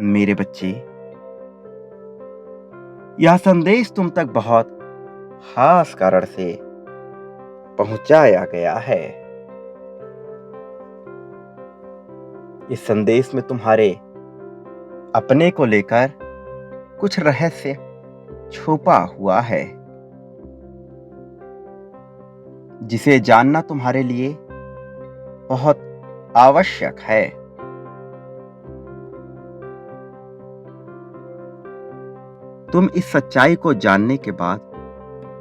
मेरे बच्चे, यह संदेश तुम तक बहुत खास कारण से पहुंचाया गया है। इस संदेश में तुम्हारे अपने को लेकर कुछ रहस्य छुपा हुआ है, जिसे जानना तुम्हारे लिए बहुत आवश्यक है। तुम इस सच्चाई को जानने के बाद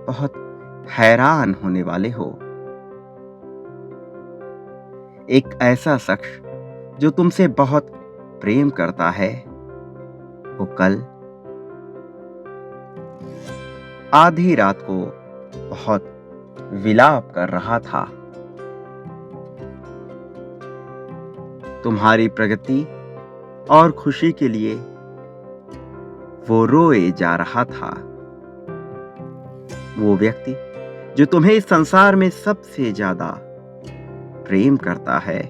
बहुत हैरान होने वाले हो। एक ऐसा शख्स जो तुमसे बहुत प्रेम करता है, वो कल आधी रात को बहुत विलाप कर रहा था। तुम्हारी प्रगति और खुशी के लिए वो रोए जा रहा था। वो व्यक्ति जो तुम्हें इस संसार में सबसे ज्यादा प्रेम करता है,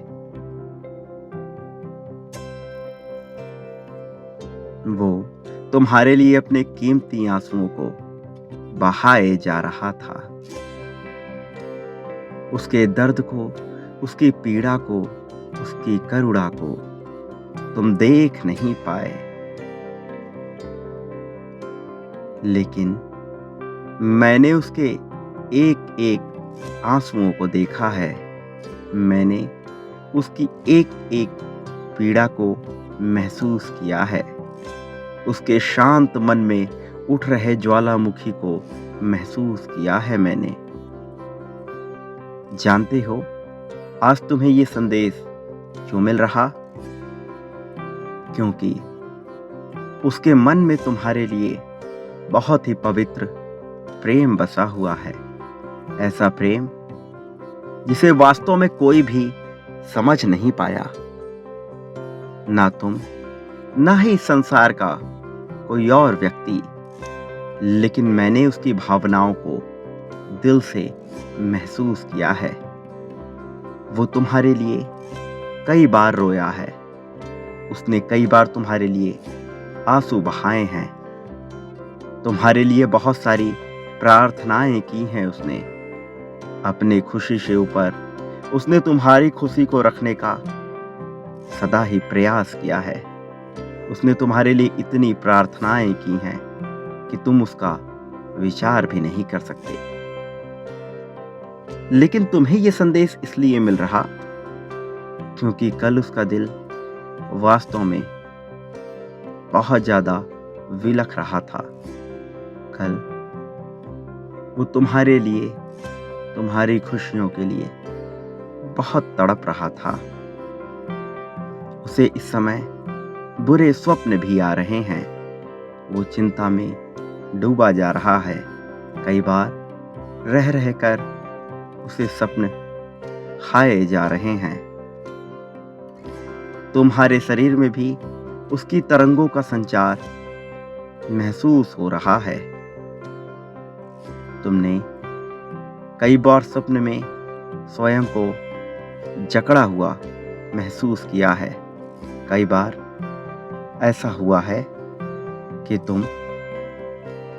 वो तुम्हारे लिए अपने कीमती आंसुओं को बहाए जा रहा था। उसके दर्द को, उसकी पीड़ा को, उसकी करुणा को तुम देख नहीं पाए, लेकिन मैंने उसके एक एक आंसुओं को देखा है। मैंने उसकी एक एक पीड़ा को महसूस किया है। उसके शांत मन में उठ रहे ज्वालामुखी को महसूस किया है मैंने। जानते हो, आज तुम्हें ये संदेश क्यों मिल रहा? क्योंकि उसके मन में तुम्हारे लिए बहुत ही पवित्र प्रेम बसा हुआ है। ऐसा प्रेम जिसे वास्तव में कोई भी समझ नहीं पाया, ना तुम, ना ही संसार का कोई और व्यक्ति। लेकिन मैंने उसकी भावनाओं को दिल से महसूस किया है। वो तुम्हारे लिए कई बार रोया है। उसने कई बार तुम्हारे लिए आंसू बहाए हैं। तुम्हारे लिए बहुत सारी प्रार्थनाएं की हैं उसने। अपने खुशी से ऊपर उसने तुम्हारी खुशी को रखने का सदा ही प्रयास किया है। उसने तुम्हारे लिए इतनी प्रार्थनाएं की हैं कि तुम उसका विचार भी नहीं कर सकते। लेकिन तुम्हें यह संदेश इसलिए मिल रहा क्योंकि कल उसका दिल वास्तव में बहुत ज्यादा विलख रहा था। कल वो तुम्हारे लिए, तुम्हारी खुशियों के लिए बहुत तड़प रहा था। उसे इस समय बुरे स्वप्न भी आ रहे हैं। वो चिंता में डूबा जा रहा है। कई बार रह रहकर उसे सपने खाए जा रहे हैं। तुम्हारे शरीर में भी उसकी तरंगों का संचार महसूस हो रहा है। तुमने कई बार सपने में स्वयं को जकड़ा हुआ महसूस किया है। कई बार ऐसा हुआ है कि तुम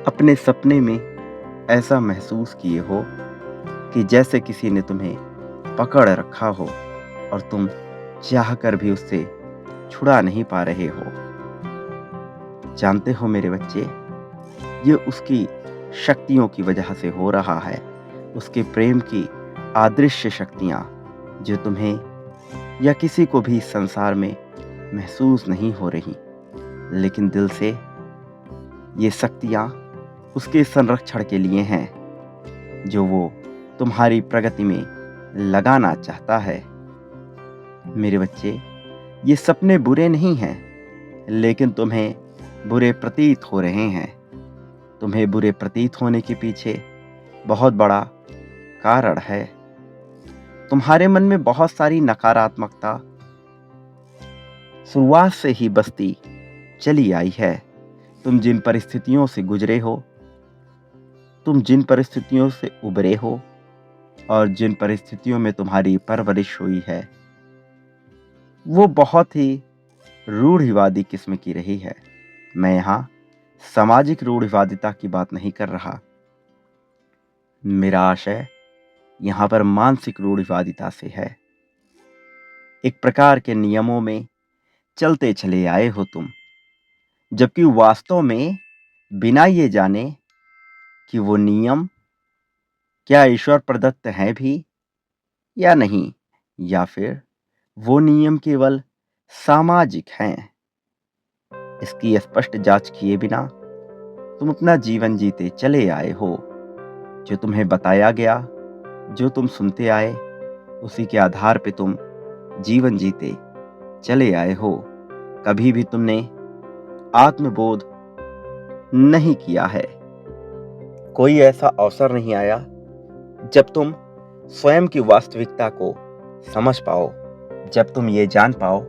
अपने सपने में ऐसा महसूस किए हो कि जैसे किसी ने तुम्हें पकड़ रखा हो और तुम चाहकर भी उससे छुड़ा नहीं पा रहे हो। जानते हो मेरे बच्चे, ये उसकी शक्तियों की वजह से हो रहा है। उसके प्रेम की अदृश्य शक्तियां जो तुम्हें या किसी को भी संसार में महसूस नहीं हो रही, लेकिन दिल से ये शक्तियां उसके संरक्षण के लिए हैं, जो वो तुम्हारी प्रगति में लगाना चाहता है। मेरे बच्चे, ये सपने बुरे नहीं हैं, लेकिन तुम्हें बुरे प्रतीत हो रहे हैं। तुम्हें बुरे प्रतीत होने के पीछे बहुत बड़ा कारण है। तुम्हारे मन में बहुत सारी नकारात्मकता शुरुआत से ही बसती चली आई है। तुम जिन परिस्थितियों से गुजरे हो, तुम जिन परिस्थितियों से उबरे हो और जिन परिस्थितियों में तुम्हारी परवरिश हुई है, वो बहुत ही रूढ़िवादी किस्म की रही है। मैं यहाँ सामाजिक रूढ़िवादिता की बात नहीं कर रहा। मेरा आशय यहाँ पर मानसिक रूढ़िवादिता से है। एक प्रकार के नियमों में चलते चले आए हो तुम, जबकि वास्तव में बिना ये जाने कि वो नियम क्या ईश्वर प्रदत्त हैं भी या नहीं, या फिर वो नियम केवल सामाजिक हैं, इसकी स्पष्ट जांच किए बिना तुम अपना जीवन जीते चले आए हो। जो तुम्हें बताया गया, जो तुम सुनते आए, उसी के आधार पे तुम जीवन जीते चले आए हो। कभी भी तुमने आत्मबोध नहीं किया है। कोई ऐसा अवसर नहीं आया जब तुम स्वयं की वास्तविकता को समझ पाओ, जब तुम ये जान पाओ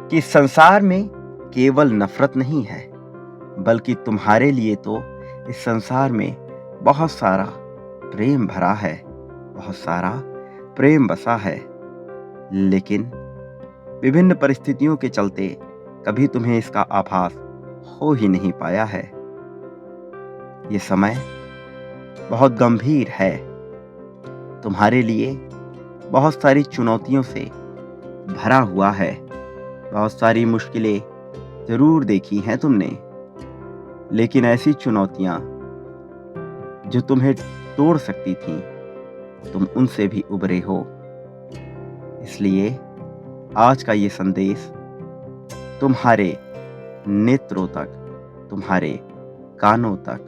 कि संसार में केवल नफरत नहीं है, बल्कि तुम्हारे लिए तो इस संसार में बहुत सारा प्रेम भरा है, बहुत सारा प्रेम बसा है। लेकिन विभिन्न परिस्थितियों के चलते कभी तुम्हें इसका आभास हो ही नहीं पाया है। ये समय बहुत गंभीर है। तुम्हारे लिए बहुत सारी चुनौतियों से भरा हुआ है। बहुत सारी मुश्किलें जरूर देखी हैं तुमने, लेकिन ऐसी चुनौतियां जो तुम्हें तोड़ सकती थीं, तुम उनसे भी उबरे हो। इसलिए आज का ये संदेश तुम्हारे नेत्रों तक, तुम्हारे कानों तक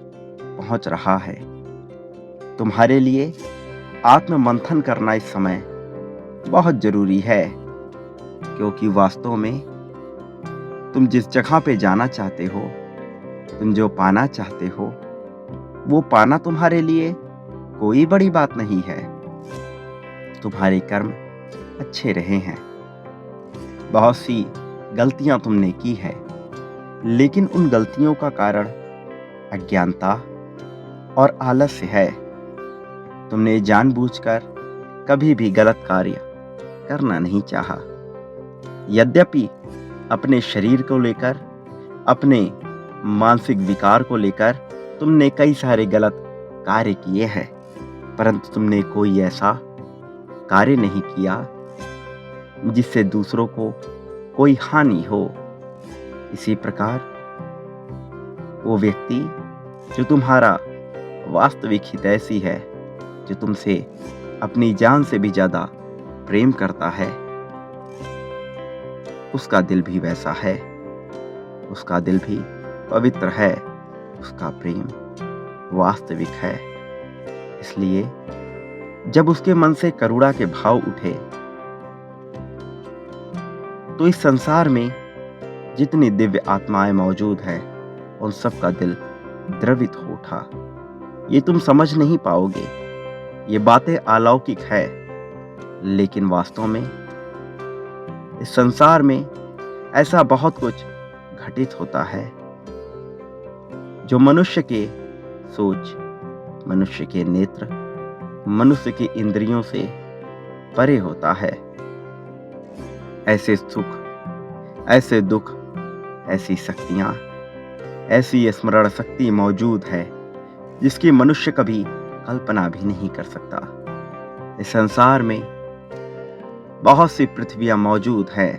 पहुंच रहा है। तुम्हारे लिए आत्म मंथन करना इस समय बहुत जरूरी है, क्योंकि वास्तव में तुम जिस जगह पे जाना चाहते हो, तुम जो पाना चाहते हो, वो पाना तुम्हारे लिए कोई बड़ी बात नहीं है। तुम्हारे कर्म अच्छे रहे हैं, बहुत सी गलतियां तुमने की है, लेकिन उन गलतियों का कारण अज्ञानता और आलस्य है। तुमने जानबूझकर कभी भी गलत कार्य करना नहीं चाहा। यद्यपि अपने शरीर को लेकर, अपने मानसिक विकार को लेकर तुमने कई सारे गलत कार्य किए हैं, परंतु तुमने कोई ऐसा कार्य नहीं किया जिससे दूसरों को कोई हानि हो। इसी प्रकार वो व्यक्ति जो तुम्हारा वास्तविक हितैषी है, जो तुमसे अपनी जान से भी ज्यादा प्रेम करता है, उसका दिल भी वैसा है। उसका दिल भी पवित्र है, उसका प्रेम वास्तविक है। इसलिए जब उसके मन से करुणा के भाव उठे, तो इस संसार में जितनी दिव्य आत्माएं मौजूद है, उन सब का दिल द्रवित हो उठा। ये तुम समझ नहीं पाओगे, ये बातें अलौकिक है, लेकिन वास्तव में इस संसार में ऐसा बहुत कुछ घटित होता है जो मनुष्य के सोच, मनुष्य के नेत्र, मनुष्य की इंद्रियों से परे होता है। ऐसे सुख, ऐसे दुख, ऐसी शक्तियां, ऐसी स्मरण शक्ति मौजूद है जिसकी मनुष्य कभी कल्पना भी नहीं कर सकता। इस संसार में बहुत सी पृथ्वियां मौजूद है,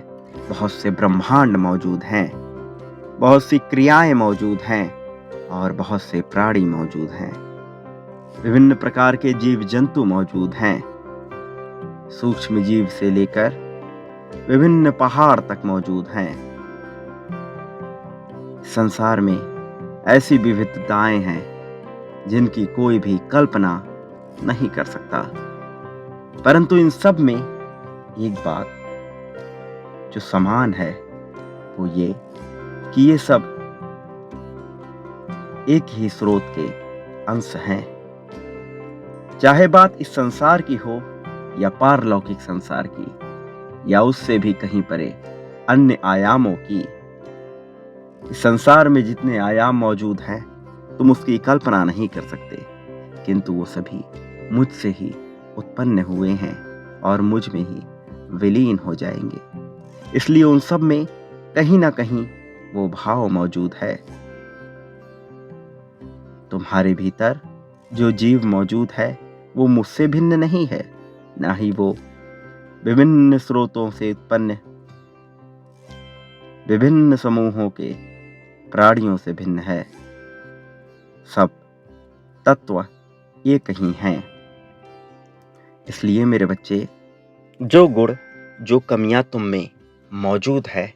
बहुत से ब्रह्मांड मौजूद हैं, बहुत सी क्रियाएं मौजूद हैं और बहुत से प्राणी मौजूद हैं। विभिन्न प्रकार के जीव जंतु मौजूद हैं, सूक्ष्म जीव से लेकर विभिन्न पहाड़ तक मौजूद हैं। संसार में ऐसी विविधताएं हैं जिनकी कोई भी कल्पना नहीं कर सकता। परंतु इन सब में एक बात जो समान है, वो ये कि ये सब एक ही स्रोत के अंश हैं। चाहे बात इस संसार की हो या पारलौकिक संसार की, या उससे भी कहीं परे अन्य आयामों की। इस संसार में जितने आयाम मौजूद हैं, तुम उसकी कल्पना नहीं कर सकते, किंतु वो सभी मुझसे ही उत्पन्न हुए हैं और मुझ में ही विलीन हो जाएंगे। इसलिए उन सब में कहीं ना कहीं वो भाव मौजूद है। तुम्हारे भीतर जो जीव मौजूद है वो मुझसे भिन्न नहीं है, ना ही वो विभिन्न स्रोतों से उत्पन्न विभिन्न समूहों के प्राणियों से भिन्न है। सब तत्व एक ही हैं। इसलिए मेरे बच्चे, जो गुण जो कमियां तुम में मौजूद है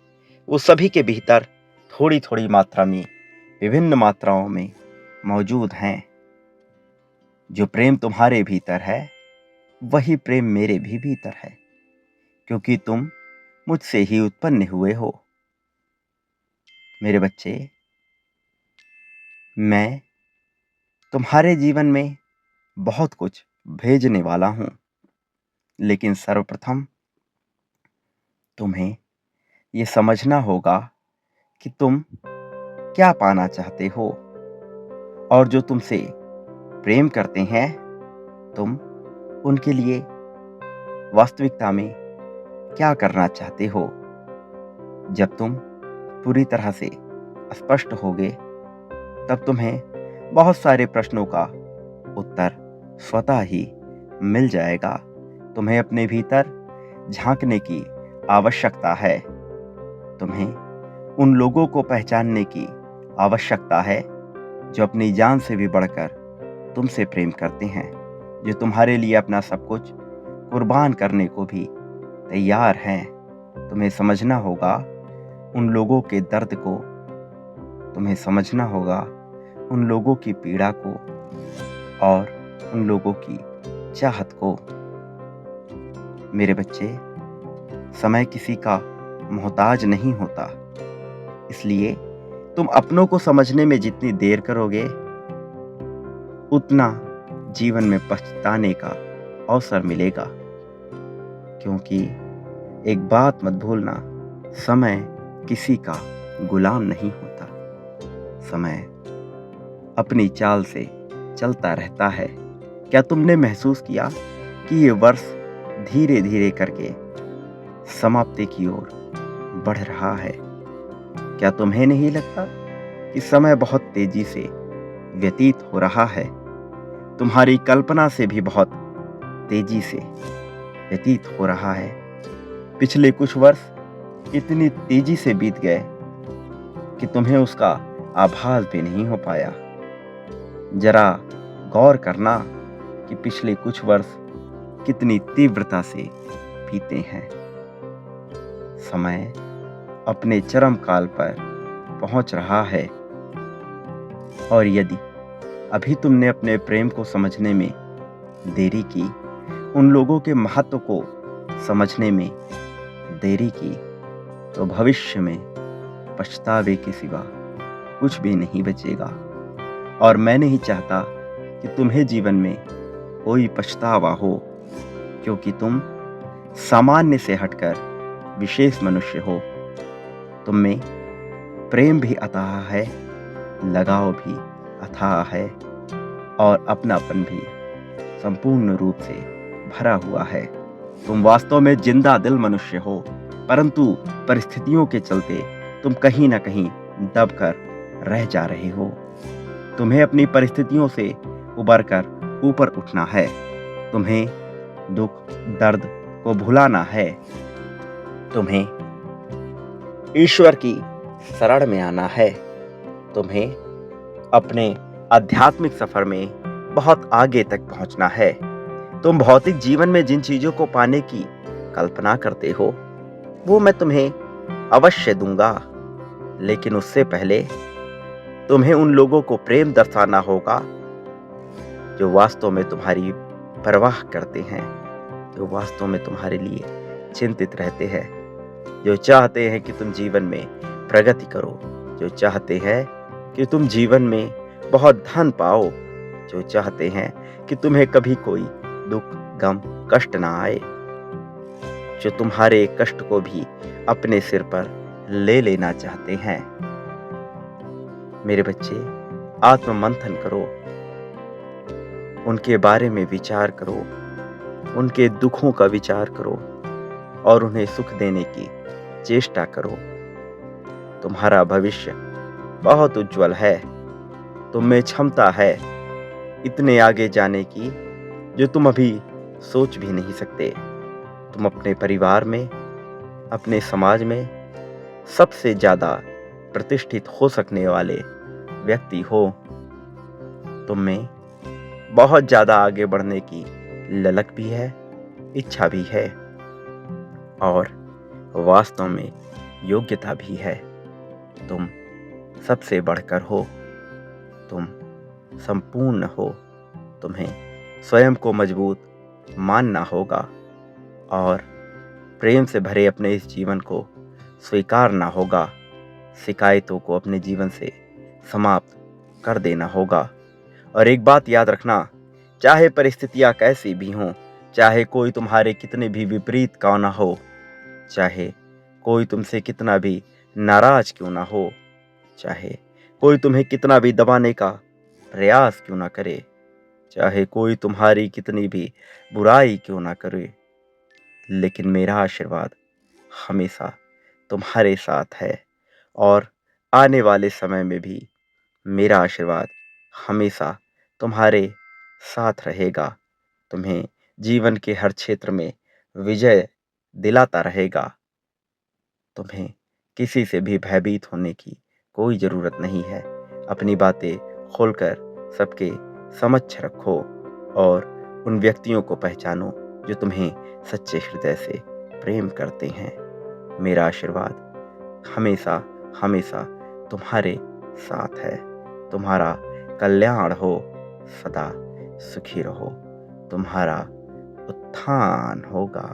वो सभी के भीतर थोड़ी थोड़ी मात्रा में, विभिन्न मात्राओं में मौजूद हैं। जो प्रेम तुम्हारे भीतर है वही प्रेम मेरे भी भीतर है, क्योंकि तुम मुझसे ही उत्पन्न हुए हो। मेरे बच्चे, मैं तुम्हारे जीवन में बहुत कुछ भेजने वाला हूं, लेकिन सर्वप्रथम तुम्हें ये समझना होगा कि तुम क्या पाना चाहते हो, और जो तुमसे प्रेम करते हैं तुम उनके लिए वास्तविकता में क्या करना चाहते हो। जब तुम पूरी तरह से स्पष्ट होगे तब तुम्हें बहुत सारे प्रश्नों का उत्तर स्वतः ही मिल जाएगा। तुम्हें अपने भीतर झांकने की आवश्यकता है। तुम्हें उन लोगों को पहचानने की आवश्यकता है जो अपनी जान से भी बढ़कर तुमसे प्रेम करते हैं, जो तुम्हारे लिए अपना सब कुछ कुर्बान करने को भी तैयार हैं। तुम्हें समझना होगा उन लोगों के दर्द को, तुम्हें समझना होगा उन लोगों की पीड़ा को और उन लोगों की चाहत को। मेरे बच्चे, समय किसी का मोहताज नहीं होता, इसलिए तुम अपनों को समझने में जितनी देर करोगे उतना जीवन में पछताने का अवसर मिलेगा। क्योंकि एक बात मत भूलना, समय किसी का गुलाम नहीं होता। समय अपनी चाल से चलता रहता है। क्या तुमने महसूस किया कि ये वर्ष धीरे धीरे करके समाप्ति की ओर बढ़ रहा है? क्या तुम्हें नहीं लगता कि समय बहुत तेजी से व्यतीत हो रहा है? तुम्हारी कल्पना से भी बहुत तेजी से व्यतीत हो रहा है। पिछले कुछ वर्ष इतनी तेजी से बीत गए कि तुम्हें उसका आभास भी नहीं हो पाया। जरा गौर करना कि पिछले कुछ वर्ष कितनी तीव्रता से बीते हैं। समय अपने चरम काल पर पहुंच रहा है, और यदि अभी तुमने अपने प्रेम को समझने में देरी की, उन लोगों के महत्व को समझने में देरी की, तो भविष्य में पछतावे के सिवा कुछ भी नहीं बचेगा। और मैं नहीं चाहता कि तुम्हें जीवन में कोई पछतावा हो, क्योंकि तुम सामान्य से हटकर विशेष मनुष्य हो। तुम में प्रेम भी अथाह है, लगाव भी अथाह है, और अपनापन भी संपूर्ण रूप से भरा हुआ है। तुम वास्तव में जिंदा दिल मनुष्य हो, परंतु परिस्थितियों के चलते तुम कहीं ना कहीं दबकर रह जा रहे हो। तुम्हें अपनी परिस्थितियों से उबरकर ऊपर उठना है। तुम्हें दुख दर्द को भुलाना है। तुम्हें ईश्वर की शरण में आना है। तुम्हें अपने आध्यात्मिक सफर में बहुत आगे तक पहुंचना है। तुम भौतिक जीवन में जिन चीजों को पाने की कल्पना करते हो वो मैं तुम्हें अवश्य दूंगा, लेकिन उससे पहले तुम्हें उन लोगों को प्रेम दर्शाना होगा जो वास्तव में तुम्हारी परवाह करते हैं, जो वास्तव में तुम्हारे लिए चिंतित रहते हैं, जो चाहते हैं कि तुम जीवन में प्रगति करो, जो चाहते हैं कि तुम जीवन में बहुत धन पाओ, जो चाहते हैं कि तुम्हें कभी कोई दुख गम कष्ट ना आए, जो तुम्हारे कष्ट को भी अपने सिर पर ले लेना चाहते हैं। मेरे बच्चे, आत्म मंथन करो, उनके बारे में विचार करो, उनके दुखों का विचार करो और उन्हें सुख देने की चेष्टा करो। तुम्हारा भविष्य बहुत उज्जवल है। तुम में क्षमता है इतने आगे जाने की जो तुम अभी सोच भी नहीं सकते। तुम अपने परिवार में, अपने समाज में सबसे ज़्यादा प्रतिष्ठित हो सकने वाले व्यक्ति हो। तुम में बहुत ज़्यादा आगे बढ़ने की ललक भी है, इच्छा भी है और वास्तव में योग्यता भी है। तुम सबसे बढ़कर हो, तुम संपूर्ण हो। तुम्हें स्वयं को मजबूत मानना होगा और प्रेम से भरे अपने इस जीवन को स्वीकारना होगा। शिकायतों को अपने जीवन से समाप्त कर देना होगा। और एक बात याद रखना, चाहे परिस्थितियां कैसी भी हों, चाहे कोई तुम्हारे कितने भी विपरीत क्यों ना हो, चाहे कोई तुमसे कितना भी नाराज क्यों ना हो, चाहे कोई तुम्हें कितना भी दबाने का प्रयास क्यों ना करे, चाहे कोई तुम्हारी कितनी भी बुराई क्यों ना करे, लेकिन मेरा आशीर्वाद हमेशा तुम्हारे साथ है और आने वाले समय में भी मेरा आशीर्वाद हमेशा तुम्हारे साथ रहेगा। तुम्हें जीवन के हर क्षेत्र में विजय दिलाता रहेगा। तुम्हें किसी से भी भयभीत होने की कोई ज़रूरत नहीं है। अपनी बातें खोलकर सबके समक्ष रखो और उन व्यक्तियों को पहचानो जो तुम्हें सच्चे हृदय से प्रेम करते हैं। मेरा आशीर्वाद हमेशा हमेशा तुम्हारे साथ है। तुम्हारा कल्याण हो, सदा सुखी रहो। तुम्हारा उत्थान होगा।